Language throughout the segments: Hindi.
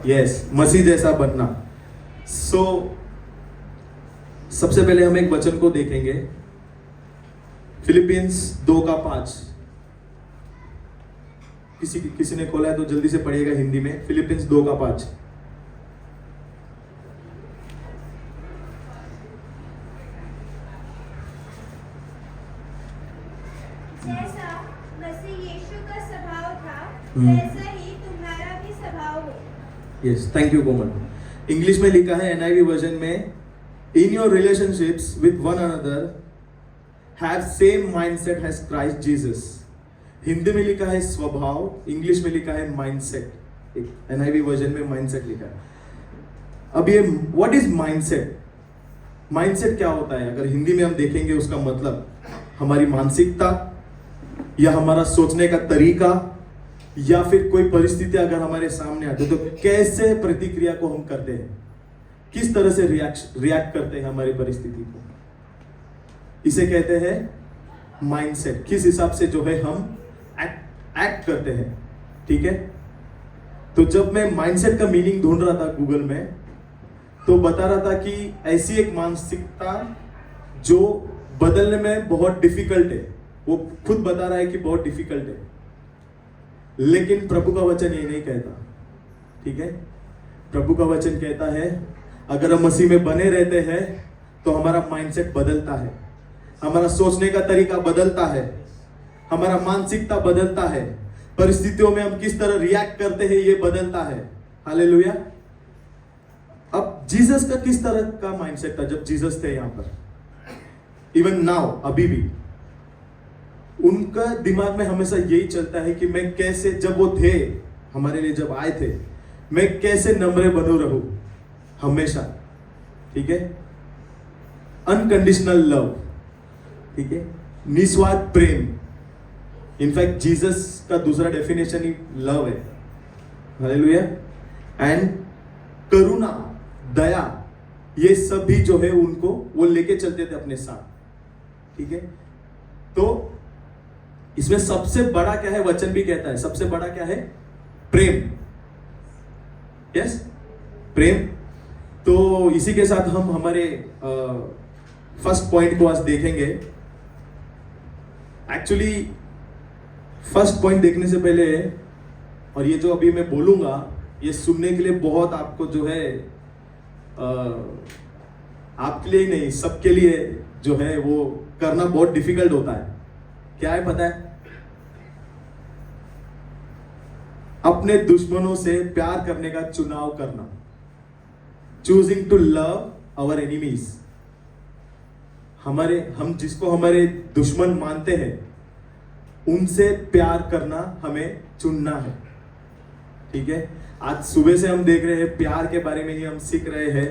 यस, मसीह जैसा बनना। सो सबसे पहले हम एक वचन को देखेंगे, फिलिपियंस 2:5। किसी ने खोला है तो जल्दी से पढ़िएगा हिंदी में, फिलिपियंस 2:5। जैसा मसीह यीशु का स्वभाव था, वैसा ही तुम्हारा भी स्वभाव हो। Yes, thank you Komal. English में लिखा है एनआईवी वर्जन में, in your relationships with one another have same mindset as Christ Jesus. Hindi में लिखा है स्वभाव, इंग्लिश में लिखा है माइंडसेट। एनआईवी वर्जन में माइंडसेट लिखा है। अब ये व्हाट इज माइंडसेट? माइंडसेट क्या होता है? अगर हिंदी में हम देखेंगे उसका मतलब हमारी मानसिकता, या हमारा सोचने का तरीका, या फिर कोई परिस्थिति अगर हमारे सामने आती है तो कैसे प्रतिक्रिया को हम करते हैं, किस तरह से रिएक्ट करते हैं हमारी परिस्थिति को, इसे कहते हैं माइंडसेट। किस हिसाब से जो है हम एक्ट करते हैं, ठीक है। तो जब मैं माइंडसेट का मीनिंग ढूंढ रहा था गूगल में, तो बता रहा था कि ऐसी एक मानसिकता जो बदलने में बहुत डिफिकल्ट है। वो खुद बता रहा है कि बहुत डिफिकल्ट है, लेकिन प्रभु का वचन ये नहीं कहता, ठीक है। प्रभु का वचन कहता है अगर हम मसीह में बने रहते हैं तो हमारा माइंडसेट बदलता है, हमारा सोचने का तरीका बदलता है, हमारा मानसिकता बदलता है, परिस्थितियों में हम किस तरह रिएक्ट करते हैं ये बदलता है। हालेलुया। अब जीसस का किस तरह का माइंडसेट था जब जीसस थे यहाँ पर? इवन नाउ, अभी भी उनका दिमाग में हमेशा यही चलता है कि मैं कैसे, जब वो थे हमारे लिए, जब आए थे, मैं कैसे नम्र बनो रहूं हमेशा, ठीक है। अनकंडीशनल लव, ठीक है, निस्वार्थ प्रेम। इनफैक्ट जीसस का दूसरा डेफिनेशन ही लव है। हालेलुया। एंड करुणा, दया, ये सब भी जो है उनको वो लेके चलते थे अपने साथ, ठीक है। तो इसमें सबसे बड़ा क्या है? वचन भी कहता है सबसे बड़ा क्या है? प्रेम। यस, प्रेम। तो इसी के साथ हम हमारे फर्स्ट पॉइंट को आज देखेंगे। एक्चुअली फर्स्ट पॉइंट देखने से पहले, और ये जो अभी मैं बोलूंगा ये सुनने के लिए बहुत आपको जो है आपके लिए ही नहीं, सबके लिए जो है वो करना बहुत डिफिकल्ट होता है। क्या है पता है? अपने दुश्मनों से प्यार करने का चुनाव करना। Choosing to love our enemies. हम जिसको हमारे दुश्मन मानते हैं उनसे प्यार करना हमें चुनना है, ठीक है। आज सुबह से हम देख रहे हैं प्यार के बारे में ही हम सीख रहे हैं।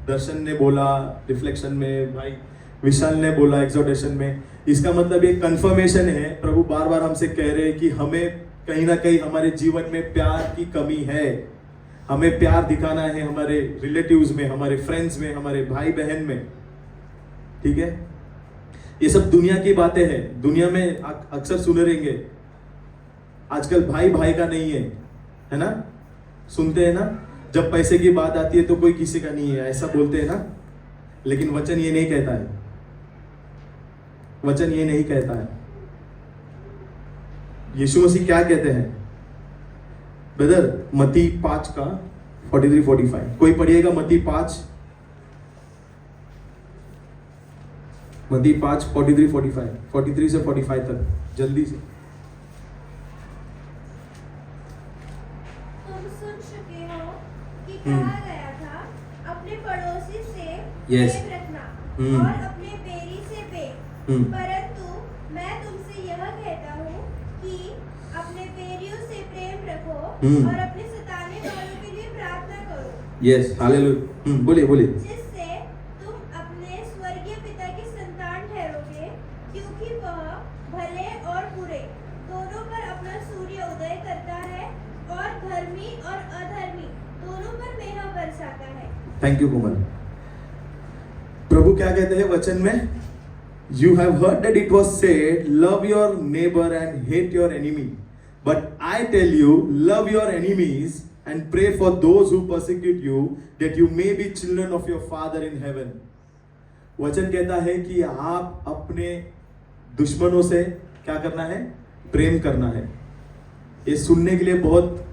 दर्शन ने बोला रिफ्लेक्शन में, भाई विशाल ने बोला एग्जॉर्टेशन में। इसका मतलब ये कंफर्मेशन है, प्रभु बार बार हमसे कह रहे हैं कि हमें कहीं ना कहीं हमारे जीवन में प्यार की कमी है। हमें प्यार दिखाना है हमारे रिलेटिव्स में, हमारे फ्रेंड्स में, हमारे भाई बहन में, ठीक है। ये सब दुनिया की बातें हैं। दुनिया में अक्सर सुने रहेंगे आजकल भाई भाई का नहीं है ना, सुनते हैं ना। जब पैसे की बात आती है तो कोई किसी का नहीं है, ऐसा बोलते हैं ना। लेकिन वचन ये नहीं कहता है, वचन ये नहीं कहता है। यीशु मसीह क्या कहते हैं ब्रदर? मत्ती 5 का 43-45 कोई पढ़िएगा। मत्ती 5 43-45, 43 से 45 तक जल्दी से। तुम सुन चुके हो कि कहा गया था, अपने पड़ोसी से Yes. प्रेम रखना और अपने बैरी से बैर। परंतु मैं तुमसे यह कहता हूँ कि अपने बैरियों से प्रेम रखो और अपने सताने वालों के लिए प्रार्थना करो। Yes, hallelujah. बोलिए। जिससे तुम अपने स्वर्गीय पिता की संतान ठहरोगे, क्योंकि वह भले और बुरे दोनों पर अपना सूर्य उदय करता है और धर्मी और अधर्मी दोनों पर मेह बरसाता है। थैंक यू कोमल। प्रभु क्या कहते हैं वचन में? You have heard that it was said, love your neighbor and hate your enemy. But I tell you, love your enemies and pray for those who persecute you, that you may be children of your Father in heaven. वचन कहता है कि आप अपने दुश्मनों से क्या करना है? प्रेम करना है. ये सुनने के लिए बहुत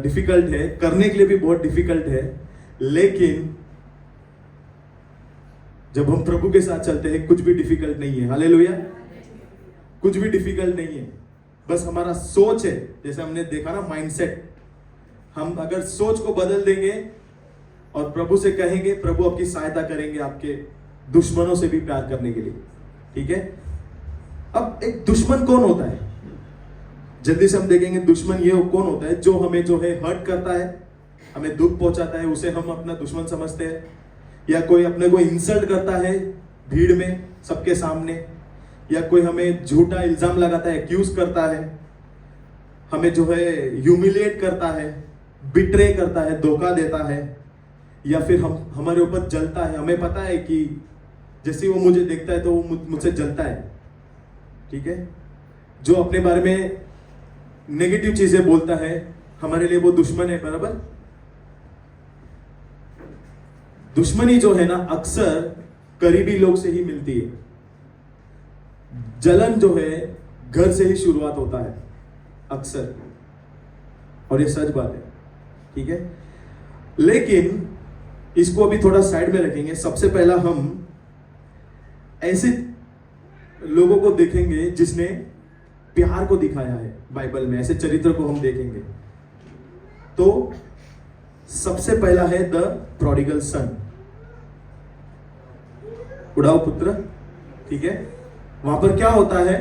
डिफिकल्ट है, करने के लिए भी बहुत डिफिकल्ट है, लेकिन जब हम प्रभु के साथ चलते हैं कुछ भी डिफिकल्ट नहीं है. हालेलुया. कुछ भी डिफिकल्ट नहीं है, बस हमारा सोच है. जैसे हमने देखा ना, माइंडसेट. हम अगर सोच को बदल देंगे और प्रभु से कहेंगे, प्रभु आपकी सहायता करेंगे आपके दुश्मनों से भी प्यार करने के लिए. ठीक है. अब एक दुश्मन कौन होता है? जल्दी से हम देखेंगे दुश्मन ये कौन होता है. जो हमें जो है हर्ट करता है, हमें दुख पहुंचाता है, उसे हम अपना दुश्मन समझते हैं. या कोई अपने को इंसल्ट करता है भीड़ में सबके सामने, या कोई हमें झूठा इल्जाम लगाता है, एक्यूज करता है, हमें जो है ह्यूमिलिएट करता है, बिट्रे करता है, धोखा देता है, या फिर हम हमारे ऊपर जलता है. हमें पता है कि जैसे वो मुझे देखता है तो वो मुझसे जलता है. ठीक है. जो अपने बारे में नेगेटिव चीजें बोलता है, हमारे लिए वो दुश्मन है. बराबर. दुश्मनी जो है ना, अक्सर करीबी लोग से ही मिलती है. जलन जो है घर से ही शुरुआत होता है अक्सर, और ये सच बात है. ठीक है. लेकिन इसको अभी थोड़ा साइड में रखेंगे. सबसे पहला हम ऐसे लोगों को देखेंगे जिसने प्यार को दिखाया है बाइबल में. ऐसे चरित्र को हम देखेंगे. तो सबसे पहला है द प्रोडिगल सन, उड़ाऊ पुत्र. ठीक है. वहां पर क्या होता है,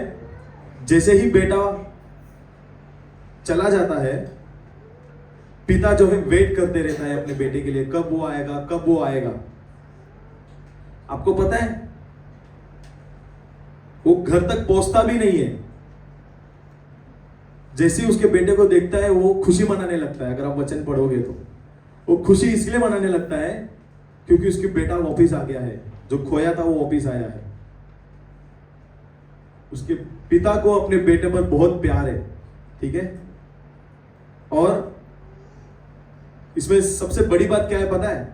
जैसे ही बेटा चला जाता है, पिता जो है वेट करते रहता है अपने बेटे के लिए, कब वो आएगा, कब वो आएगा. आपको पता है, वो घर तक पहुंचता भी नहीं है. जैसे ही उसके बेटे को देखता है वो खुशी मनाने लगता है. अगर आप वचन पढ़ोगे तो वो खुशी इसलिए मनाने लगता है क्योंकि उसके बेटा वापिस आ गया है. जो खोया था वो वापिस आया है. उसके पिता को अपने बेटे पर बहुत प्यार है. ठीक है. और इसमें सबसे बड़ी बात क्या है पता है?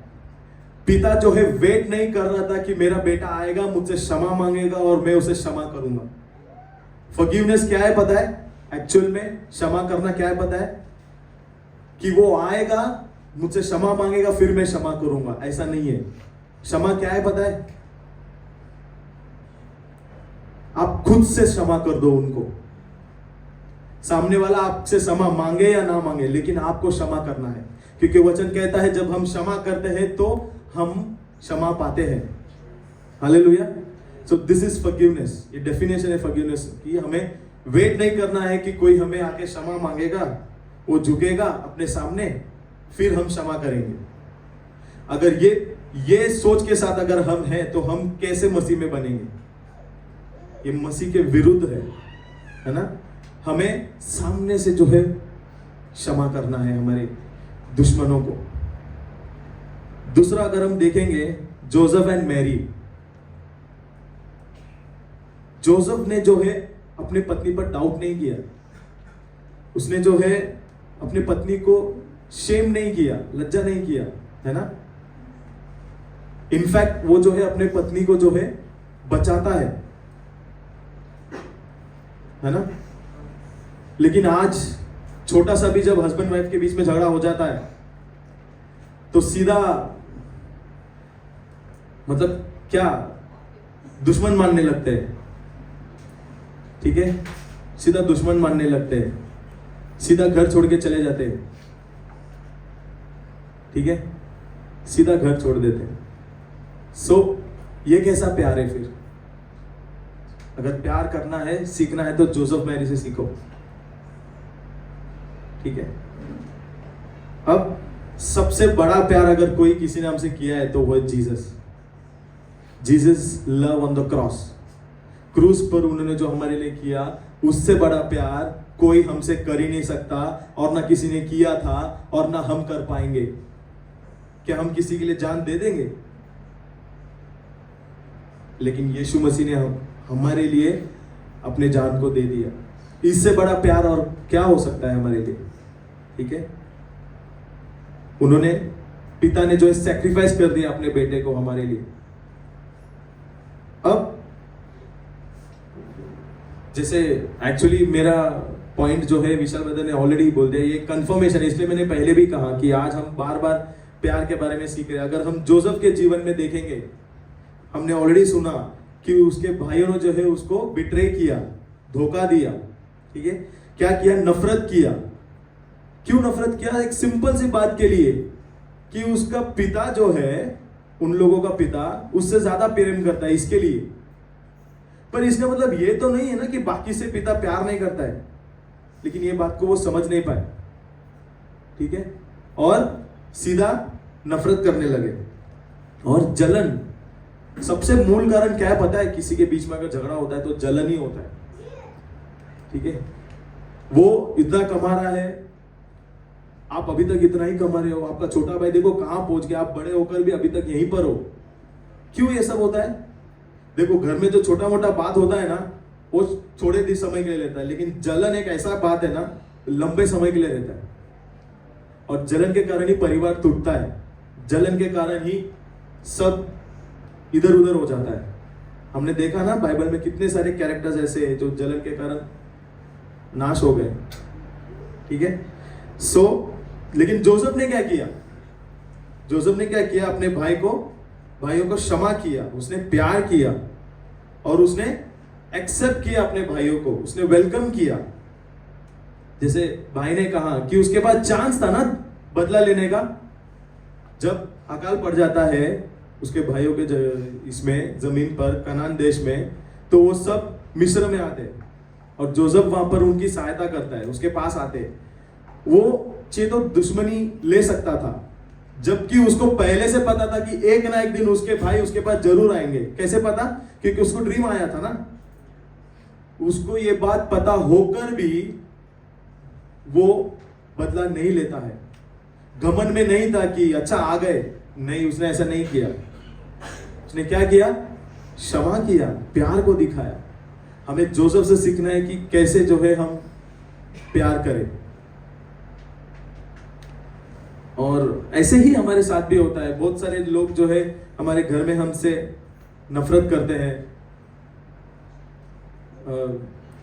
पिता जो है वेट नहीं कर रहा था कि मेरा बेटा आएगा, मुझसे क्षमा मांगेगा और मैं उसे क्षमा करूंगा. फॉरगिवनेस क्या है पता है? एक्चुअल में क्षमा करना क्या है पता है? कि वो आएगा, मुझसे क्षमा मांगेगा, फिर मैं क्षमा करूंगा. ऐसा नहीं है. क्षमा क्या है पता है? आप खुद से क्षमा कर दो उनको. सामने वाला आपसे क्षमा मांगे या ना मांगे, लेकिन आपको क्षमा करना है. क्योंकि वचन कहता है जब हम क्षमा करते हैं तो हम क्षमा पाते हैं. Hallelujah. So this is forgiveness. ये डेफिनेशन है फॉरगिवनेस की. हमें वेट नहीं करना है कि कोई हमें आके क्षमा मांगेगा, वो झुकेगा अपने सामने, फिर हम क्षमा करेंगे. अगर ये सोच के साथ अगर हम हैं तो हम कैसे मसीह में बनेंगे? ये मसीह के विरुद्ध है ना. हमें सामने से जो है क्षमा करना है हमारे दुश्मनों को. दूसरा अगर हम देखेंगे, जोसेफ एंड मैरी. जोसेफ ने जो है अपनी पत्नी पर डाउट नहीं किया. उसने जो है अपनी पत्नी को शेम नहीं किया, लज्जा नहीं किया, है ना. इनफैक्ट वो जो है अपने पत्नी को जो है बचाता है ना. लेकिन आज छोटा सा भी जब हस्बैंड वाइफ के बीच में झगड़ा हो जाता है तो सीधा मतलब क्या दुश्मन मानने लगते हैं. ठीक है. सीधा दुश्मन मानने लगते हैं, सीधा घर छोड़ के चले जाते हैं. ठीक है. सीधा घर छोड़ देते हैं. सो ये कैसा प्यार है फिर? अगर प्यार करना है, सीखना है तो जोसेफ मैरी से सीखो. ठीक है. अब सबसे बड़ा प्यार अगर कोई किसी ने हमसे किया है तो वो है Jesus. Jesus love on the cross. क्रूस पर उन्होंने जो हमारे लिए किया, उससे बड़ा प्यार कोई हमसे कर ही नहीं सकता, और ना किसी ने किया था और ना हम कर पाएंगे. क्या हम किसी के लिए जान दे देंगे? लेकिन यीशु मसीह ने हमारे लिए अपने जान को दे दिया. इससे बड़ा प्यार और क्या हो सकता है हमारे लिए? ठीक है. उन्होंने, पिता ने जो है सैक्रिफाइस कर दिया अपने बेटे को हमारे लिए। अब जैसे एक्चुअली मेरा पॉइंट जो है विशाल ब्रदर ने ऑलरेडी बोल दिया, ये कंफर्मेशन, इसलिए मैंने पहले भी कहा कि आज हम बार बार प्यार के बारे में सीख रहे हैं। अगर हम जोसेफ के जीवन में देखेंगे, हमने ऑलरेडी सुना कि उसके भाइयों ने जो है उसको बिट्रे किया, धोखा दिया, ठीक है, क्या किया, नफरत किया। क्यों नफरत किया? एक सिंपल सी बात के लिए कि उसका पिता जो है, उन लोगों का पिता उससे ज्यादा प्रेम करता है, इसके लिए। पर इसका मतलब ये तो नहीं है ना कि बाकी से पिता प्यार नहीं करता है, लेकिन ये बात को वो समझ नहीं पाए, ठीक है, और सीधा नफरत करने लगे। और जलन, सबसे मूल कारण क्या है पता है? किसी के बीच में अगर झगड़ा होता है तो जलन ही होता है, ठीक है। वो इतना कमा रहा है, आप अभी तक इतना ही कमा रहे हो, आपका छोटा भाई देखो कहां पहुंच गया, आप बड़े होकर भी अभी तक यहीं पर हो। क्यों ये सब होता है? देखो, घर में जो छोटा मोटा बात होता है ना, वो थोड़े दिन समय के लिए लेता है, लेकिन जलन एक ऐसा बात है ना, लंबे समय के लिए रहता है। और जलन के कारण ही परिवार टूटता है, जलन के कारण ही सब इधर उधर हो जाता है। हमने देखा ना बाइबल में कितने सारे कैरेक्टर्स ऐसे हैं जो जलन के कारण नाश हो गए, ठीक है। लेकिन जोसेफ ने क्या किया? जोसेफ ने क्या किया? अपने भाइयों को क्षमा किया, उसने प्यार किया और उसने एक्सेप्ट किया अपने भाइयों को, उसने वेलकम किया। जैसे भाई ने कहा कि उसके पास चांस था ना बदला लेने का। जब अकाल पड़ जाता है उसके भाइयों के इसमें जमीन पर, कनान देश में, तो वो सब मिस्र में आते हैं और जोसेफ वहां पर उनकी सहायता करता है, उसके पास आते हैं। वो तो दुश्मनी ले सकता था, जबकि उसको पहले से पता था कि एक ना एक दिन उसके भाई उसके पास जरूर आएंगे। कैसे पता? क्योंकि उसको ड्रीम आया था ना। उसको ये बात पता होकर भी वो बदला नहीं लेता है, घमंड में नहीं था कि अच्छा आ गए, नहीं, उसने ऐसा नहीं किया। उसने क्या किया? क्षमा किया, प्यार को दिखाया। हमें जोसेफ से सीखना है कि कैसे जो है हम प्यार करें। और ऐसे ही हमारे साथ भी होता है। बहुत सारे लोग जो है हमारे घर में हमसे नफरत करते हैं,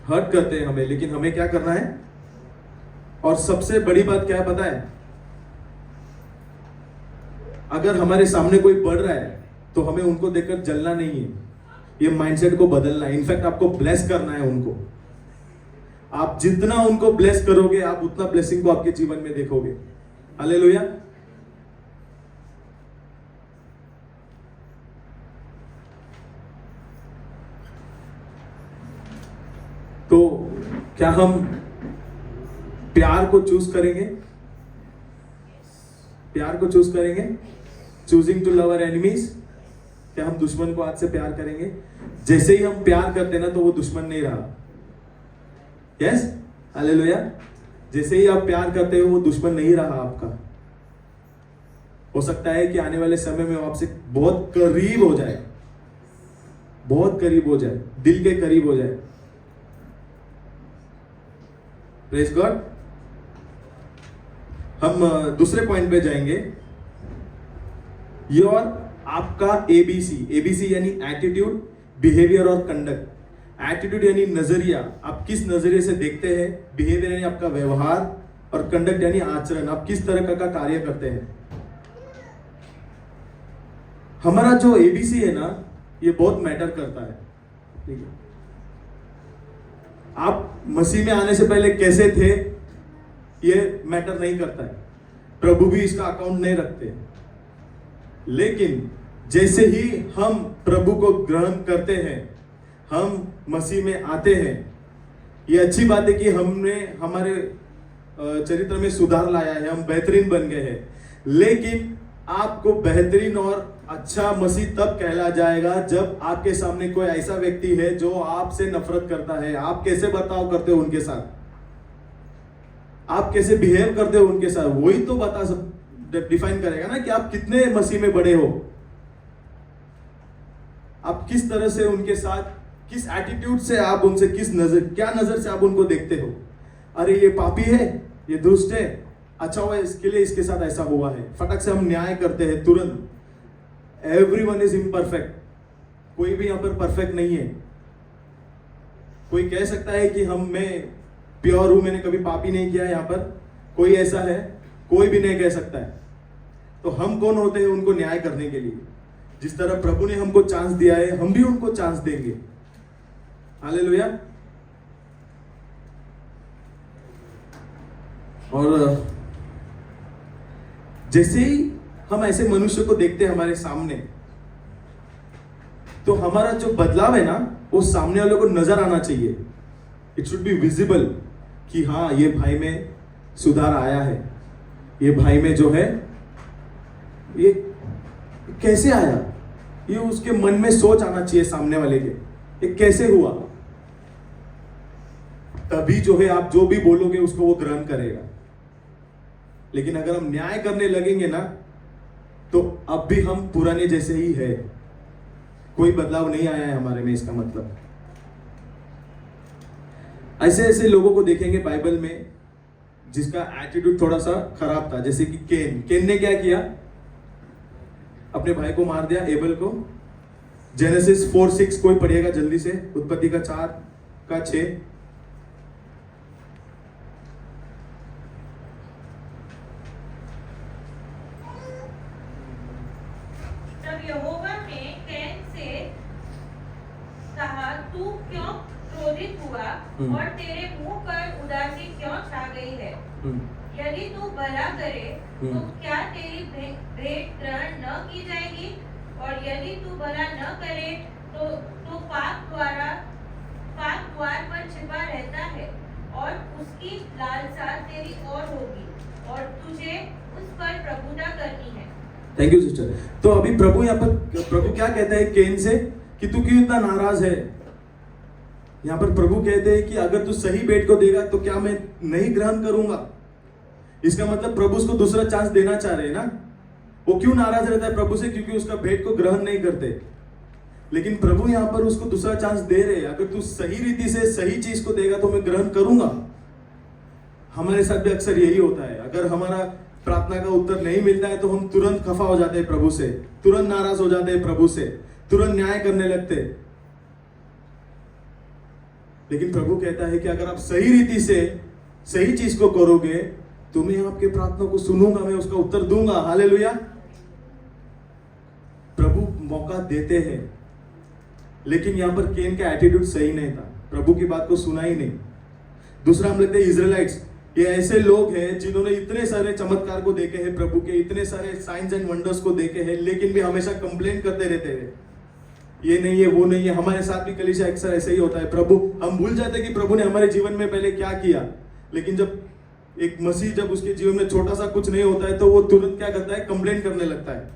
हर्ट करते हैं हमें, लेकिन हमें क्या करना है? और सबसे बड़ी बात क्या है पता है? अगर हमारे सामने कोई बढ़ रहा है तो हमें उनको देखकर जलना नहीं है, ये माइंडसेट को बदलना है। इनफैक्ट आपको ब्लेस करना है उनको। आप जितना उनको ब्लेस करोगे, आप उतना ब्लेसिंग को आपके जीवन में देखोगे। हालेलुया। तो क्या हम प्यार को चूज करेंगे? प्यार को चूज करेंगे? Choosing to love our enemies. क्या हम दुश्मन को आज से प्यार करेंगे? जैसे ही हम प्यार करते ना तो वो दुश्मन नहीं रहा। Yes, hallelujah. जैसे ही आप प्यार करते हो वो दुश्मन नहीं रहा आपका। हो सकता है कि आने वाले समय में वो आपसे बहुत करीब हो जाए, बहुत करीब हो जाए, दिल के करीब हो जाए। Praise God. हम दूसरे पॉइंट पे जाएंगे। योर आपका एबीसी यानी एटीट्यूड, बिहेवियर और कंडक्ट। एटीट्यूड यानी नजरिया, आप किस नजरिए से देखते हैं। बिहेवियर यानी आपका व्यवहार, और कंडक्ट यानी आचरण, आप किस तरह का कार्य करते हैं। हमारा जो एबीसी है ना, ये बहुत मैटर करता है, ठीक है। आप मसीह में आने से पहले कैसे थे ये मैटर नहीं करता है, प्रभु भी इसका अकाउंट नहीं रखते। लेकिन जैसे ही हम प्रभु को ग्रहण करते हैं, हम मसीह में आते हैं, ये अच्छी बात है कि हमने हमारे चरित्र में सुधार लाया है, हम बेहतरीन बन गए हैं। लेकिन आपको बेहतरीन और अच्छा मसीह तब कहला जाएगा जब आपके सामने कोई ऐसा व्यक्ति है जो आपसे नफरत करता है। आप कैसे बर्ताव करते हो उनके साथ, आप कैसे बिहेव करते हो उनके साथ, वही तो डिफाइन करेगा ना कि आप कितने मसीह में बड़े हो। आप किस तरह से उनके साथ, किस एटीट्यूड से आप उनसे, क्या नजर से आप उनको देखते हो। अरे ये पापी है, ये दुष्ट है, अच्छा हुआ इसके लिए इसके साथ ऐसा हुआ है, फटक से हम न्याय करते हैं तुरंत। एवरीवन इज इम्परफेक्ट, कोई भी यहाँ पर परफेक्ट नहीं है। कोई कह सकता है कि मैं प्योर हूं, मैंने कभी पाप ही नहीं किया, यहाँ पर कोई ऐसा है कोई भी नहीं कह सकता है। तो हम कौन होते हैं उनको न्याय करने के लिए? जिस तरह प्रभु ने हमको चांस दिया है, हम भी उनको चांस देंगे। हालेलुया। और जैसे ही हम ऐसे मनुष्य को देखते हैं हमारे सामने, तो हमारा जो बदलाव है ना, वो सामने वालों को नजर आना चाहिए। इट शुड बी विजिबल कि हाँ, ये भाई में सुधार आया है, ये भाई में जो है ये कैसे आया, ये उसके मन में सोच आना चाहिए सामने वाले के, ये कैसे हुआ। तभी जो है आप जो भी बोलोगे उसको वो ग्रहण करेगा। लेकिन अगर हम न्याय करने लगेंगे ना, तो अब भी हम पुराने जैसे ही है, कोई बदलाव नहीं आया है हमारे में। इसका मतलब ऐसे ऐसे लोगों को देखेंगे बाइबल में जिसका एटीट्यूड थोड़ा सा खराब था। जैसे कि केन ने क्या किया, अपने भाई को मार दिया, एबल को। जेनेसिस 4:6 कोई पढ़िएगा जल्दी से, उत्पत्ति का 4:6। तब यहोवा ने कैन से कहा, तू क्यों क्रोधित हुआ और तेरे मुंह पर उदासी क्यों छा गई है? यदि तू भला करे तो क्या तेरी भेंट ग्रहण न की जाएगी? और यदि तू भला न करे तो पाप द्वार पर छिपा रहता है और उसकी लालसा तेरी ओर होगी और तुझे उस पर प्रभुता करनी है। Thank you sister. तो अभी प्रभु यहाँ पर प्रभु क्या कहता है केन से कि तू क्यों इतना नाराज है? यहाँ पर प्रभु कहते हैं कि अगर तू सही भेंट को देगा तो क्या मैं नहीं ग्रहण करूंगा? इसका मतलब प्रभु उसको दूसरा चांस देना चाह रहे हैं ना। वो क्यों नाराज रहता है प्रभु से? क्योंकि उसका भेंट को ग्रहण नहीं करते। लेकिन प्रभु यहाँ पर उसको दूसरा चांस दे रहे हैं, अगर तू सही रीति से सही चीज को देगा तो मैं ग्रहण करूंगा। हमारे साथ भी अक्सर यही होता है, अगर हमारा प्रार्थना का उत्तर नहीं मिलता है तो हम तुरंत खफा हो जाते हैं प्रभु से, तुरंत नाराज हो जाते हैं प्रभु से, तुरंत न्याय करने लगते हैं। लेकिन प्रभु कहता है कि अगर आप सही रीति से सही चीज को करोगे तो मैं आपके प्रार्थना को सुनूंगा, मैं उसका उत्तर दूंगा। हालेलुया। प्रभु मौका देते हैं, लेकिन यहां पर केन का एटीट्यूड सही नहीं था, प्रभु की बात को सुना ही नहीं। दूसरा हम लेते हैं इजराइलाइट्स। ये ऐसे लोग हैं जिन्होंने इतने सारे चमत्कार को देखे हैं प्रभु के, इतने सारे साइंस एंड वंडर्स को देखे हैं, लेकिन भी हमेशा कंप्लेन करते रहते हैं, ये नहीं है वो नहीं है। हमारे साथ भी कलीसिया अक्सर ऐसे ही होता है। प्रभु, हम भूल जाते हैं कि प्रभु ने हमारे जीवन में पहले क्या किया। लेकिन जब एक मसीह जब उसके जीवन में छोटा सा कुछ नहीं होता है तो वो तुरंत क्या करता है? कंप्लेन करने लगता है।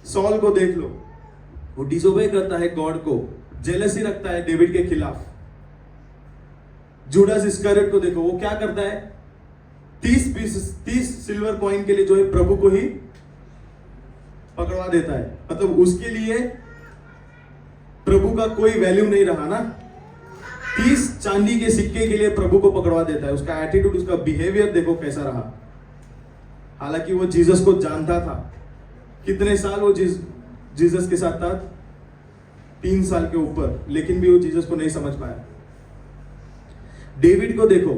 सॉल को देख लो, वो डिसोबे करता है गॉड को, जेलसी रखता है डेविड के खिलाफ। जूडास इस्करियोट को देखो, वो क्या करता है? 30 सिल्वर कॉइन के लिए जो है प्रभु को ही पकड़वा देता है। मतलब उसके लिए प्रभु का कोई वैल्यू नहीं रहा ना। 30 चांदी के सिक्के के लिए प्रभु को पकड़वा देता है। उसका एटीट्यूड, उसका बिहेवियर देखो कैसा रहा। हालांकि वो जीसस को जानता था। कितने साल वो जीसस के साथ था? 3 साल के ऊपर, लेकिन भी वो जीसस को नहीं समझ पाया। डेविड को देखो,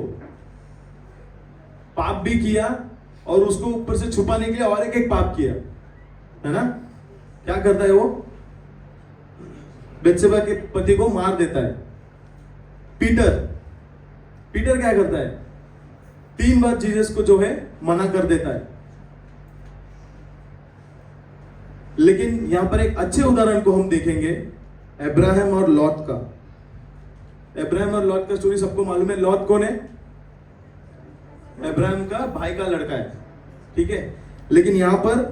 पाप भी किया और उसको ऊपर से छुपाने के लिए और एक पाप किया, है ना? क्या करता है वो? बेत्शेबा के पति को मार देता है। पीटर क्या करता है? 3 बार जीसस को जो है मना कर देता है। लेकिन यहां पर एक अच्छे उदाहरण को हम देखेंगे, अब्राहम और लॉट का। अब्राहम और लॉट का स्टोरी सबको मालूम है। लॉट कौन है? अब्राहम का भाई का लड़का है, ठीक है। लेकिन यहां पर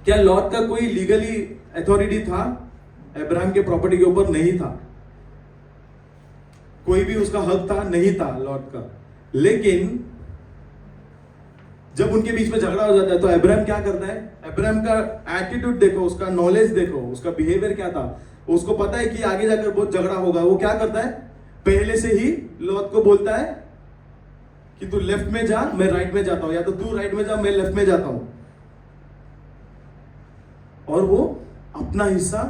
क्या लॉट का कोई लीगली अथॉरिटी था? अब्राहम के प्रॉपर्टी के ऊपर नहीं था, कोई भी उसका हक था नहीं था लॉट का। लेकिन जब उनके बीच में झगड़ा हो जाता है तो अब्राहम क्या करता है? अब्राहम का एटीट्यूड देखो, उसका नॉलेज देखो, उसका बिहेवियर क्या था। उसको पता है कि आगे जाकर बहुत झगड़ा होगा। वो क्या करता है? पहले से ही लॉट को बोलता है कि तू लेफ्ट में जा, मैं राइट में जाता हूं, या तो तू राइट में जा, मैं लेफ्ट में जाता हूं। और वो अपना हिस्सा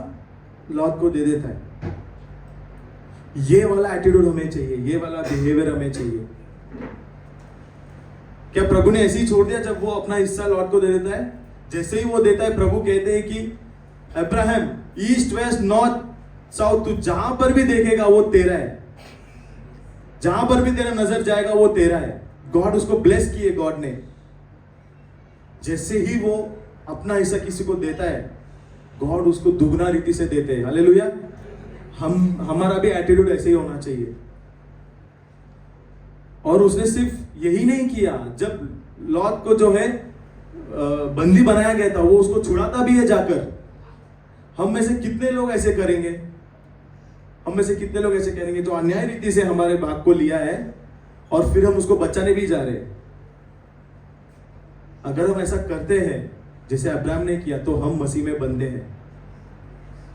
लॉट को दे देता है। ये वाला एटीट्यूड हमें चाहिए, ये वाला बिहेवियर हमें चाहिए। क्या प्रभु ने ऐसे ही छोड़ दिया जब वो अपना हिस्सा लॉट को दे देता है? जैसे ही वो देता है, प्रभु कहते हैं कि Abraham, east west north south, तू जहां पर भी देखेगा वो तेरा है, जहां पर भी तेरा नजर जाएगा वो तेरा है। गॉड उसको ब्लेस किए, गॉड ने। जैसे ही वो अपना हिस्सा किसी को देता है, गॉड उसको दुगना रीति से देते हैं। हालेलुया। हमारा भी एटीट्यूड ऐसे ही होना चाहिए। और उसने सिर्फ यही नहीं किया, जब लॉट को जो है बंदी बनाया गया था, वो उसको छुड़ाता भी है जाकर। हम में से कितने लोग ऐसे करेंगे? हम में से कितने लोग ऐसे करेंगे जो अन्याय रीति से हमारे भाग को लिया है और फिर हम उसको बचाने भी जा रहे हैं? अगर हम ऐसा करते हैं जैसे अब्राहम ने किया, तो हम मसीह में बंधे हैं,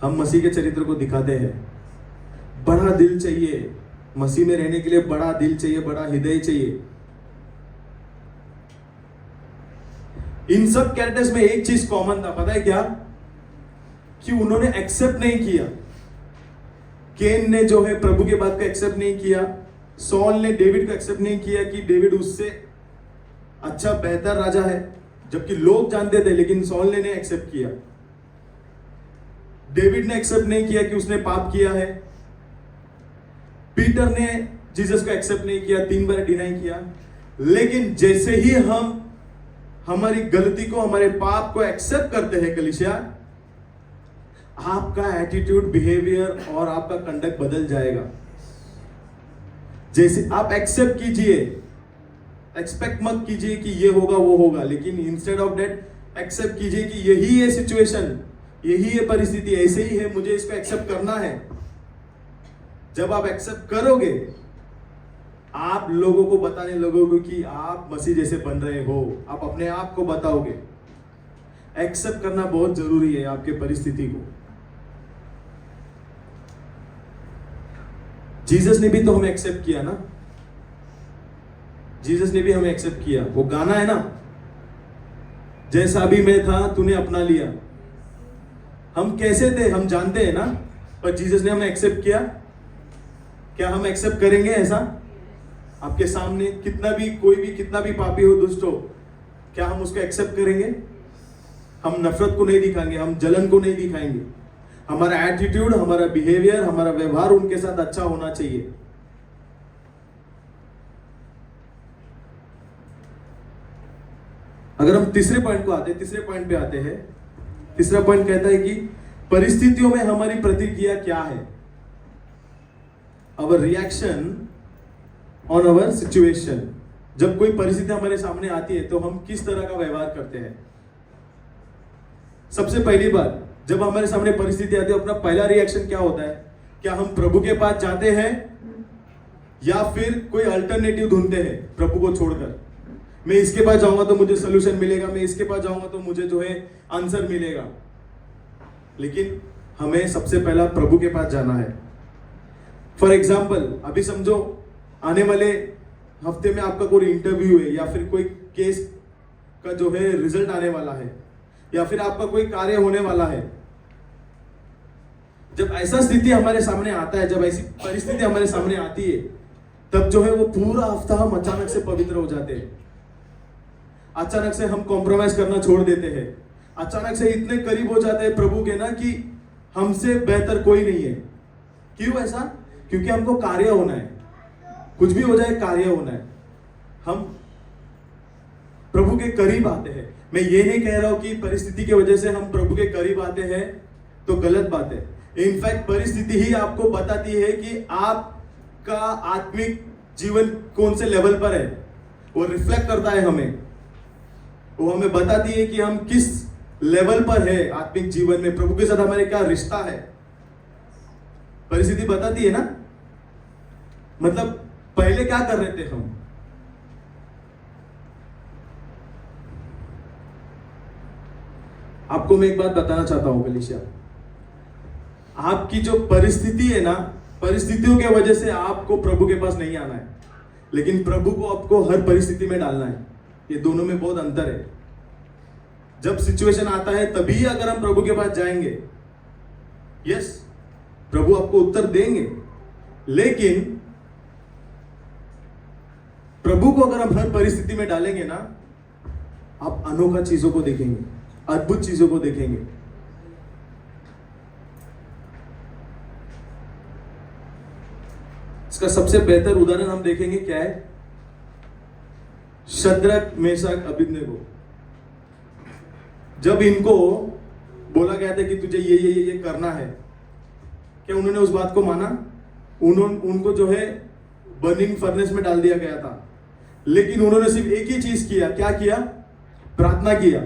हम मसीह के चरित्र को दिखाते हैं। बड़ा दिल चाहिए मसीह में रहने के लिए, बड़ा दिल चाहिए, बड़ा हृदय चाहिए। इन सब कैरेक्टर्स में एक चीज कॉमन था, पता है क्या? कि उन्होंने एक्सेप्ट नहीं किया। केन ने जो है प्रभु के बात को एक्सेप्ट नहीं किया। सॉल ने डेविड को एक्सेप्ट नहीं किया कि डेविड उससे अच्छा बेहतर राजा है, जबकि लोग जानते थे, लेकिन सॉल ने नहीं एक्सेप्ट किया। डेविड ने एक्सेप्ट नहीं किया कि उसने पाप किया है। पीटर ने जीसस को एक्सेप्ट नहीं किया, 3 बार डिनाई किया। लेकिन जैसे ही हम हमारी गलती को, हमारे पाप को एक्सेप्ट करते हैं कलीसिया, आपका एटीट्यूड, बिहेवियर और आपका कंडक्ट बदल जाएगा। जैसे आप एक्सेप्ट कीजिए, एक्सपेक्ट मत कीजिए कि ये होगा वो होगा, लेकिन इंस्टेड ऑफ दैट एक्सेप्ट कीजिए कि यही है सिचुएशन, यही है परिस्थिति, ऐसे ही है, मुझे इसको एक्सेप्ट करना है। जब आप एक्सेप्ट करोगे, आप लोगों को बताने लगोगे कि आप मसीह जैसे बन रहे हो, आप अपने आप को बताओगे। एक्सेप्ट करना बहुत जरूरी है आपके परिस्थिति को। जीसस ने भी तो हमें एक्सेप्ट किया ना, जीसस ने भी हमें एक्सेप्ट किया। वो गाना है ना, जैसा भी मैं था तूने अपना लिया। हम कैसे थे हम जानते हैं ना, पर जीसस ने हमें एक्सेप्ट किया। क्या हम एक्सेप्ट करेंगे ऐसा? आपके सामने कितना भी, कोई भी कितना भी पापी हो, दुष्ट हो, क्या हम उसको एक्सेप्ट करेंगे? हम नफरत को नहीं दिखाएंगे, हम जलन को नहीं दिखाएंगे। हमारा एटीट्यूड, हमारा बिहेवियर, हमारा व्यवहार उनके साथ अच्छा होना चाहिए। अगर हम तीसरे पॉइंट पे आते हैं, तीसरा पॉइंट कहता है कि परिस्थितियों में हमारी प्रतिक्रिया क्या है। Our reaction on our situation। जब कोई परिस्थिति हमारे सामने आती है तो हम किस तरह का व्यवहार करते हैं? सबसे पहली बात, जब हमारे सामने परिस्थिति आती है, अपना पहला रिएक्शन क्या होता है? क्या हम प्रभु के पास जाते हैं या फिर कोई अल्टरनेटिव ढूंढते हैं प्रभु को छोड़कर? मैं इसके पास जाऊंगा तो मुझे सोल्यूशन मिलेगा, मैं इसके पास जाऊंगा तो मुझे जो है आंसर मिलेगा। लेकिन हमें सबसे पहला प्रभु के पास जाना है। फॉर एग्जाम्पल, अभी समझो आने वाले हफ्ते में आपका कोई इंटरव्यू है, या फिर कोई केस का जो है रिजल्ट आने वाला है, या फिर आपका कोई कार्य होने वाला है। जब ऐसा स्थिति हमारे सामने आता है, जब ऐसी परिस्थिति हमारे सामने आती है, तब जो है वो पूरा हफ्ता हम अचानक से पवित्र हो जाते हैं। अचानक से हम कॉम्प्रोमाइज करना छोड़ देते हैं। अचानक से इतने करीब हो जाते हैं प्रभु के ना कि हमसे बेहतर कोई नहीं है। क्यों ऐसा? क्योंकि हमको कार्य होना है, कुछ भी हो जाए कार्य होना है। हम प्रभु के करीब आते हैं। मैं ये नहीं कह रहा हूं कि परिस्थिति की वजह से हम प्रभु के करीब आते हैं तो गलत बात है। इनफैक्ट परिस्थिति ही आपको बताती है कि आपका आत्मिक जीवन कौन से लेवल पर है। वो रिफ्लेक्ट करता है हमें, वो हमें बताती है कि हम किस लेवल पर है आत्मिक जीवन में, प्रभु के साथ हमारे क्या रिश्ता है। परिस्थिति बताती है ना। मतलब पहले क्या कर रहे थे हम? आपको मैं एक बात बताना चाहता हूं कलीसिया, आपकी जो परिस्थिति है ना, परिस्थितियों के वजह से आपको प्रभु के पास नहीं आना है, लेकिन प्रभु को आपको हर परिस्थिति में डालना है। ये दोनों में बहुत अंतर है। जब सिचुएशन आता है तभी अगर हम प्रभु के पास जाएंगे, यस, प्रभु आपको उत्तर देंगे, लेकिन प्रभु को अगर हम हर परिस्थिति में डालेंगे ना, आप अनोखा चीजों को देखेंगे, अद्भुत चीजों को देखेंगे। इसका सबसे बेहतर उदाहरण हम देखेंगे क्या है, शद्रक, मेशक, अबेदनगो। जब इनको बोला गया था कि तुझे ये करना है, क्या उन्होंने उस बात को माना? उनको जो है बर्निंग फर्नेस में डाल दिया गया था, लेकिन उन्होंने सिर्फ एक ही चीज किया। क्या किया? प्रार्थना किया।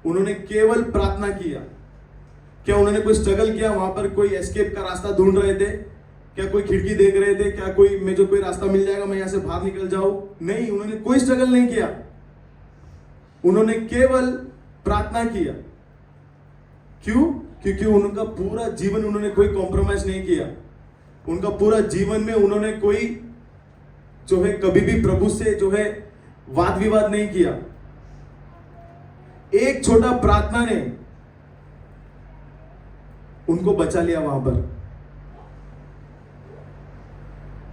उन्होंने केवल प्रार्थना किया। क्या उन्होंने कोई स्ट्रगल किया? वहां पर कोई एस्केप का रास्ता ढूंढ रहे थे? क्या कोई खिड़की देख रहे थे? क्या कोई रास्ता मिल जाएगा, मैं यहां से बाहर निकल जाऊं? नहीं, उन्होंने कोई स्ट्रगल नहीं किया। उन्होंने केवल प्रार्थना किया। क्यों? क्योंकि उनका पूरा जीवन उन्होंने कोई कॉम्प्रोमाइज नहीं किया। उनका पूरा जीवन में उन्होंने कोई जो है कभी भी प्रभु से जो है वाद विवाद नहीं किया। एक छोटा प्रार्थना ने उनको बचा लिया वहां पर।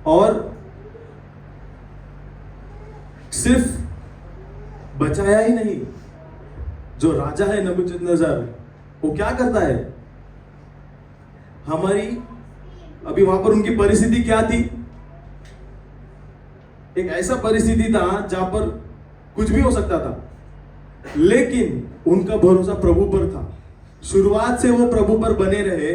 और सिर्फ बचाया ही नहीं, जो राजा है नबूकदनेस्सर, वो क्या करता है? हमारी अभी वहां पर उनकी परिस्थिति क्या थी? एक ऐसा परिस्थिति था जहां पर कुछ भी हो सकता था, लेकिन उनका भरोसा प्रभु पर था। शुरुआत से वो प्रभु पर बने रहे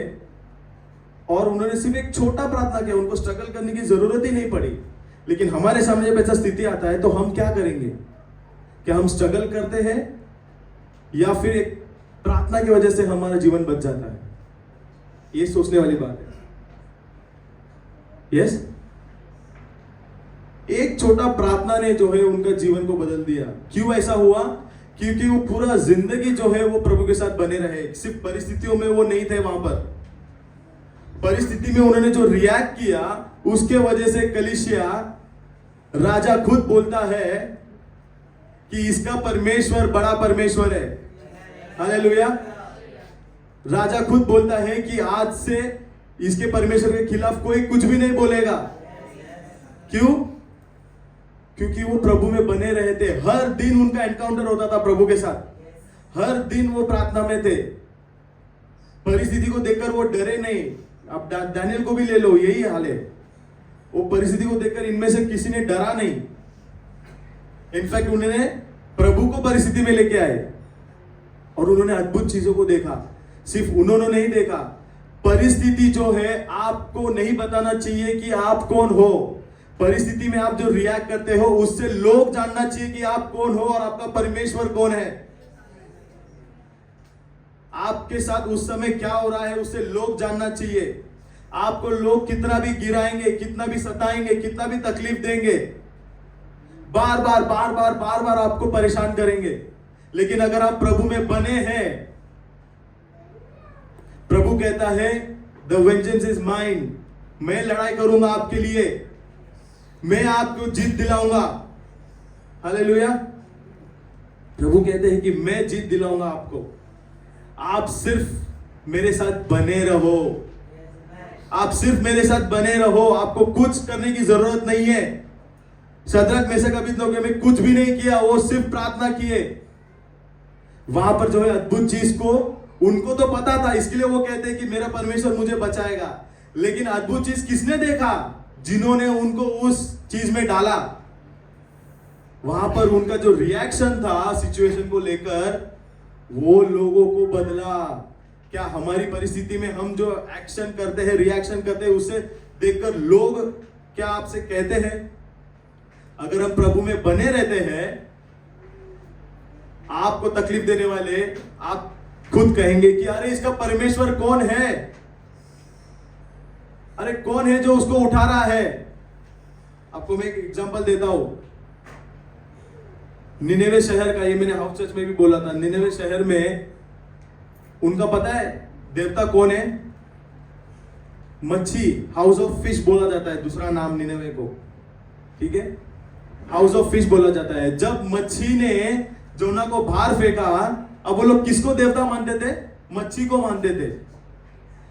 और उन्होंने सिर्फ एक छोटा प्रार्थना किया। उनको स्ट्रगल करने की जरूरत ही नहीं पड़ी। लेकिन हमारे सामने जब ऐसा स्थिति आता है तो हम क्या करेंगे? क्या हम स्ट्रगल करते हैं या फिर एक प्रार्थना की वजह से हमारा जीवन बच जाता है? ये सोचने वाली बात है। यस, एक छोटा प्रार्थना ने जो है उनका जीवन को बदल दिया। क्यों ऐसा हुआ? क्योंकि वो पूरा जिंदगी जो है वो प्रभु के साथ बने रहे। सिर्फ परिस्थितियों में वो नहीं थे वहां पर। परिस्थिति में उन्होंने जो रिएक्ट किया, उसके वजह से कलीसिया राजा खुद बोलता है कि इसका परमेश्वर बड़ा परमेश्वर है। हालेलुया। राजा खुद बोलता है कि आज से इसके परमेश्वर के खिलाफ कोई कुछ भी नहीं बोलेगा। क्यों? क्योंकि वो प्रभु में बने रहे थे। हर दिन उनका एनकाउंटर होता था प्रभु के साथ। हर दिन वो प्रार्थना में थे। परिस्थिति को देखकर वो डरे नहीं। अब दानियल को भी ले लो, यही हाल है। वो परिस्थिति को देखकर इनमें से किसी ने डरा नहीं। इनफैक्ट उन्होंने प्रभु को परिस्थिति में लेके आए और उन्होंने अद्भुत चीजों को देखा। सिर्फ उन्होंने नहीं देखा, परिस्थिति जो है आपको नहीं बताना चाहिए कि आप कौन हो। परिस्थिति में आप जो रिएक्ट करते हो उससे लोग जानना चाहिए कि आप कौन हो और आपका परमेश्वर कौन है। आपके साथ उस समय क्या हो रहा है उससे लोग जानना चाहिए। आपको लोग कितना भी गिराएंगे, कितना भी सताएंगे, कितना भी तकलीफ देंगे, बार बार आपको परेशान करेंगे, लेकिन अगर आप प्रभु में बने हैं, प्रभु कहता है द वेंजेंस इज माइन, मैं लड़ाई करूंगा आपके लिए, मैं आपको जीत दिलाऊंगा। हालेलुया। प्रभु कहते हैं कि मैं जीत दिलाऊंगा आपको। आप सिर्फ मेरे साथ बने रहो। आप सिर्फ मेरे साथ बने रहो। आपको कुछ करने की जरूरत नहीं है। शद्रक, मेशक, अबेदनगो में कुछ भी नहीं किया, वो सिर्फ प्रार्थना किए। वहां पर जो है अद्भुत चीज को उनको तो पता था, इसके लिए वो कहते हैं कि मेरा परमेश्वर मुझे बचाएगा। लेकिन अद्भुत चीज किसने देखा? जिन्होंने उनको उस चीज में डाला। वहां पर उनका जो रिएक्शन था सिचुएशन को लेकर, वो लोगों को बदला। क्या हमारी परिस्थिति में हम जो एक्शन करते हैं, रिएक्शन करते हैं, उसे देखकर लोग क्या आपसे कहते हैं? अगर हम प्रभु में बने रहते हैं, आपको तकलीफ देने वाले आप खुद कहेंगे कि अरे इसका परमेश्वर कौन है? अरे कौन है जो उसको उठा रहा है? आपको मैं एक एग्जांपल देता हूं। निनेवे शहर का, ये मैंने हाउस चर्च में भी बोला था। निनेवे शहर में उनका पता है देवता कौन है? मच्छी, हाउस ऑफ फिश बोला जाता है दूसरा नाम निनेवे को। ठीक है, हाउस ऑफ फिश बोला जाता है। जब मच्छी ने जोना को बाहर फेंका, अब वो लोग किसको देवता मानते थे? मच्छी को मानते थे।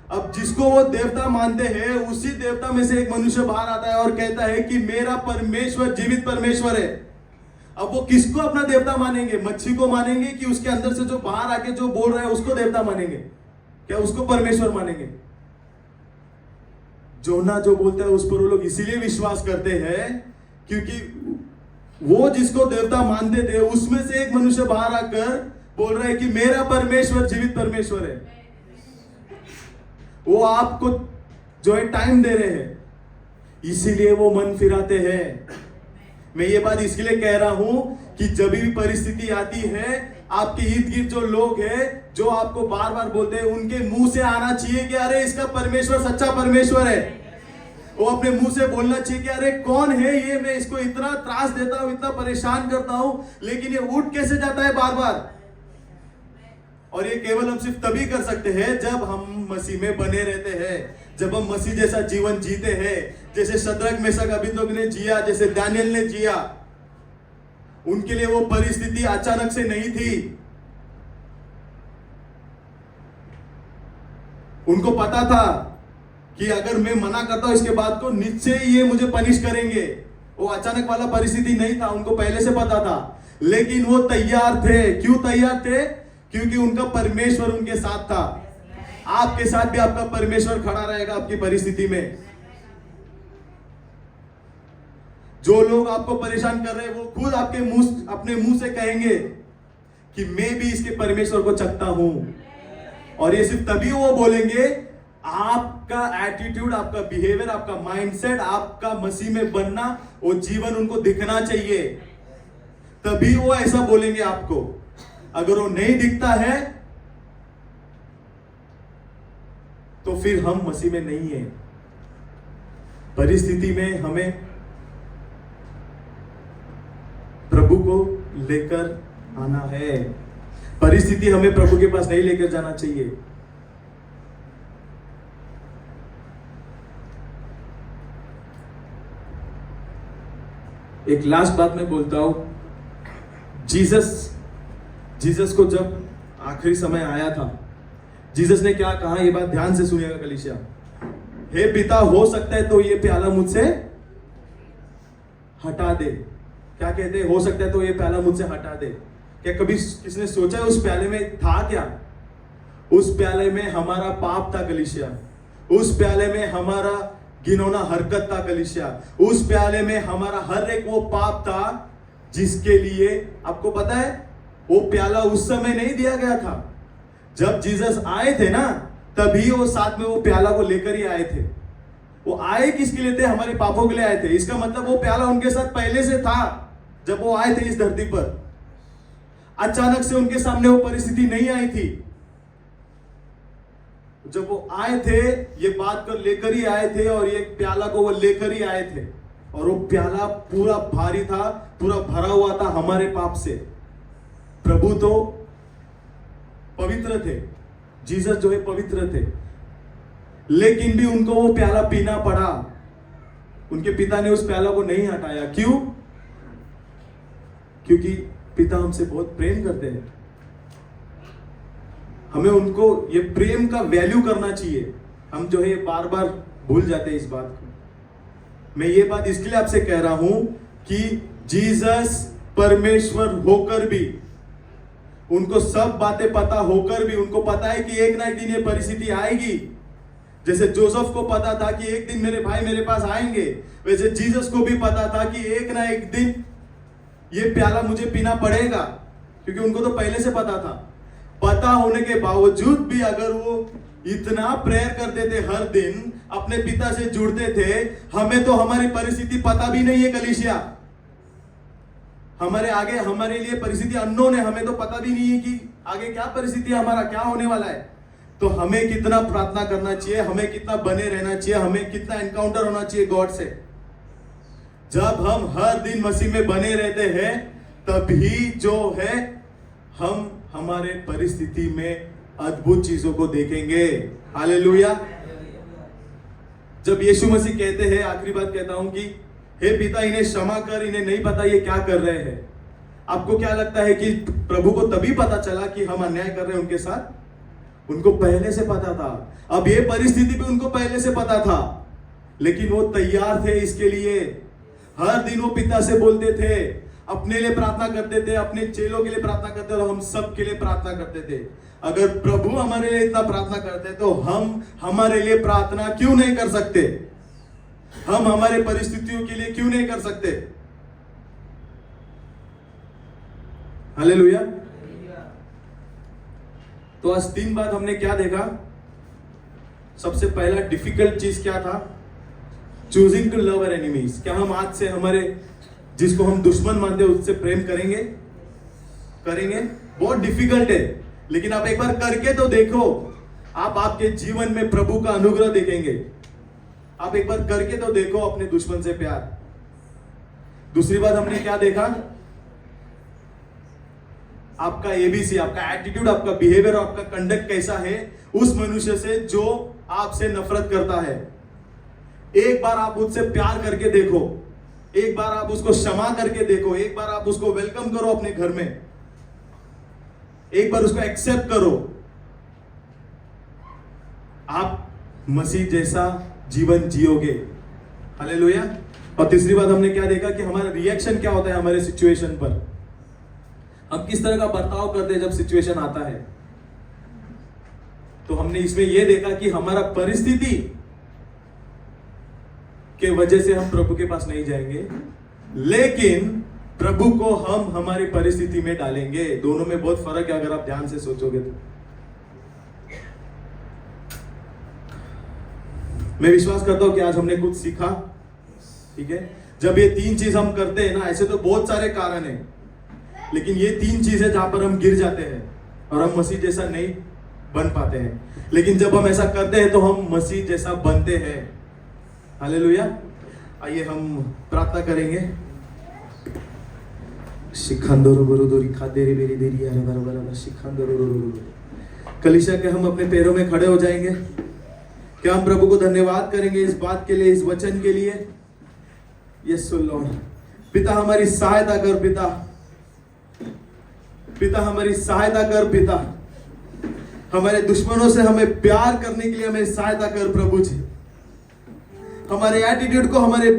अब जिसको वो देवता मानते हैं, उसी देवता में से एक मनुष्य बाहर आता है और कहता है कि मेरा परमेश्वर जीवित परमेश्वर है। अब वो किसको अपना देवता मानेंगे? मच्छी को मानेंगे कि उसके अंदर से जो बाहर आके जो बोल रहा है उसको देवता मानेंगे? क्या उसको परमेश्वर मानेंगे? जोना जो बोलता है उस पर वो लोग इसीलिए विश्वास करते हैं क्योंकि वो जिसको देवता मानते थे उसमें से एक मनुष्य बाहर आकर बोल रहा है कि मेरा परमेश्वर जीवित परमेश्वर है। वो आपको जो है टाइम दे रहे हैं, इसीलिए वो मन फिराते हैं। मैं ये बात इसके लिए कह रहा हूं कि जब भी परिस्थिति आती है, आपके इर्द गिर्द जो लोग हैं जो आपको बार बार बोलते हैं, उनके मुंह से आना चाहिए कि अरे इसका परमेश्वर सच्चा परमेश्वर है। वो अपने मुंह से बोलना चाहिए कि अरे कौन है ये, मैं इसको इतना त्रास देता हूं, इतना परेशान करता हूं, लेकिन ये उठ कैसे जाता है बार बार। और ये केवल हम सिर्फ तभी कर सकते हैं जब हम मसीह में बने रहते हैं, जब हम मसीह जैसा जीवन जीते हैं, जैसे शद्रक मेशक अबेदनगो ने जिया, जैसे दानियल ने जिया। उनके लिए वो परिस्थिति अचानक से नहीं थी। उनको पता था कि अगर मैं मना करता हूं इसके बाद तो निश्चय ही ये मुझे पनिश करेंगे। वो अचानक वाला परिस्थिति नहीं था, उनको पहले से पता था, लेकिन वो तैयार थे। क्यों तैयार थे? क्योंकि उनका परमेश्वर उनके साथ था। आपके साथ भी आपका परमेश्वर खड़ा रहेगा आपकी परिस्थिति में। जो लोग आपको परेशान कर रहे हैं वो खुद अपने मुंह से कहेंगे कि मैं भी इसके परमेश्वर को चाहता हूं। और ये सिर्फ तभी वो बोलेंगे, आपका एटीट्यूड, आपका बिहेवियर, आपका माइंडसेट, आपका मसीह में बनना, वो जीवन उनको दिखना चाहिए, तभी वो ऐसा बोलेंगे आपको। अगर वो नहीं दिखता है तो फिर हम मसीह में नहीं है। परिस्थिति में हमें प्रभु को लेकर आना है। परिस्थिति हमें प्रभु के पास नहीं लेकर जाना चाहिए। एक लास्ट बात मैं बोलता हूं। जीसस को जब आखिरी समय आया था, जीसस ने क्या कहा, ये बात ध्यान से सुनिएगा कलीसिया। हे पिता, हो सकता है तो ये प्याला मुझसे हटा दे। क्या कहते हैं? हो सकता है तो ये प्याला मुझसे हटा दे। क्या कभी किसने सोचा है उस प्याले में था क्या? उस प्याले में हमारा पाप था कलीसिया। उस प्याले में हमारा घिनौना हरकत था कलीसिया। उस प्याले में हमारा हर एक वो पाप था जिसके लिए आपको पता है वो प्याला उस समय नहीं दिया गया था। जब जीसस आए थे ना, तभी वो साथ में वो प्याला को लेकर ही आए थे। वो आए किसके लिए थे? हमारे पापों के लिए आए थे। इसका मतलब वो प्याला उनके साथ पहले से था जब वो आए थे इस धरती पर। अचानक से उनके सामने वो परिस्थिति नहीं आई थी। जब वो आए थे, ये बात कर लेकर ही आए थे और ये प्याला को वो लेकर ही आए थे। और वो प्याला पूरा भारी था, पूरा भरा हुआ था हमारे पाप से। प्रभु तो पवित्र थे, जीसस जो है पवित्र थे, लेकिन भी उनको वो प्याला पीना पड़ा। उनके पिता ने उस प्याला को नहीं हटाया। क्यों? क्योंकि पिता हमसे बहुत प्रेम करते हैं। हमें उनको ये प्रेम का वैल्यू करना चाहिए। हम जो है बार बार भूल जाते हैं इस बात को। मैं ये बात इसके लिए आपसे कह रहा हूं कि जीसस परमेश्वर होकर भी, उनको सब बातें पता होकर भी, उनको पता है कि एक ना एक दिन ये परिस्थिति आएगी। जैसे जोसेफ को पता था कि एक दिन मेरे भाई मेरे पास आएंगे, वैसे जीसस को भी पता था कि एक ना एक दिन ये प्याला मुझे पीना पड़ेगा, क्योंकि उनको तो पहले से पता था। पता होने के बावजूद भी अगर वो इतना प्रेयर करते थे, हर दिन अपने पिता से जुड़ते थे। हमें तो हमारी परिस्थिति पता भी नहीं है कलीसिया। हमारे आगे हमारे लिए परिस्थिति अननोन है। हमें तो पता भी नहीं है कि आगे क्या परिस्थिति हमारा क्या होने वाला है। तो हमें कितना प्रार्थना करना चाहिए, हमें कितना बने रहना चाहिए, हमें कितना एनकाउंटर होना चाहिए गॉड से। जब हम हर दिन मसीह में बने रहते हैं, तभी जो है हम हमारे परिस्थिति में अद्भुत चीजों को देखेंगे। हालेलुया। जब यीशु मसीह कहते हैं, आखिरी बात कहता हूं कि हे पिता, इन्हें क्षमा कर, इन्हें नहीं पता ये क्या कर रहे हैं। आपको क्या लगता है कि प्रभु को तभी पता चला कि हम अन्याय कर रहे हैं उनके साथ? उनको पहले से पता था। अब ये परिस्थिति भी उनको पहले से पता था, लेकिन वो तैयार थे इसके लिए। हर दिन वो पिता से बोलते थे, अपने लिए प्रार्थना करते थे, अपने चेलों के लिए प्रार्थना करते थे, और हम सब के लिए प्रार्थना करते थे। अगर प्रभु हमारे लिए इतना प्रार्थना करते तो हम हमारे लिए प्रार्थना क्यों नहीं कर सकते? हम हमारे परिस्थितियों के लिए क्यों नहीं कर सकते? हालेलुया। तो आज 3 बात हमने क्या देखा? सबसे पहला डिफिकल्ट चीज क्या था? Choosing to love our enemies. क्या हम आज से हमारे जिसको हम दुश्मन मानते हैं उससे प्रेम करेंगे? बहुत डिफिकल्ट है, लेकिन आप एक बार करके तो देखो, आप आपके जीवन में प्रभु का अनुग्रह देखेंगे। आप एक बार करके तो देखो अपने दुश्मन से प्यार। दूसरी बात हमने क्या देखा? आपका एबीसी, आपका एटीट्यूड, आपका बिहेवियर, आपका कंडक्ट कैसा है उस मनुष्य से जो आपसे नफरत करता है। एक बार आप उससे प्यार करके देखो, एक बार आप उसको क्षमा करके देखो, एक बार आप उसको वेलकम करो अपने घर में, एक बार उसको एक्सेप्ट करो। आप मसीह जैसा जीवन जियोगे। हालेलुया। और तीसरी बात हमने क्या देखा कि हमारा रिएक्शन क्या होता है हमारे सिचुएशन पर। हम किस तरह का बर्ताव करते हैं जब सिचुएशन आता है। तो हमने इसमें यह देखा कि हमारा परिस्थिति के वजह से हम प्रभु के पास नहीं जाएंगे, लेकिन प्रभु को हम हमारी परिस्थिति में डालेंगे। दोनों में बहुत फर्क है अगर आप ध्यान से सोचोगे तो। मैं विश्वास करता हूं कि आज हमने कुछ सीखा। ठीक है, जब ये 3 चीज हम करते हैं ना, ऐसे तो बहुत सारे कारण हैं, लेकिन ये 3 चीजें जहां पर हम गिर जाते हैं और हम मसीह जैसा नहीं बन पाते हैं। लेकिन जब हम ऐसा करते हैं तो हम मसीह जैसा बनते हैं। हालेलुया। आइए हम प्रार्थना करेंगे। कलीसिया के हम अपने पैरों में खड़े हो जाएंगे। क्या हम प्रभु को धन्यवाद करेंगे इस बात के लिए, इस वचन के लिए। Yes Lord. पिता हमारी सहायता कर, पिता हमारी सहायता कर, पिता हमारे दुश्मनों से हमें प्यार करने के लिए हमें सहायता कर प्रभु जी। हमारे एटीट्यूड को, हमारे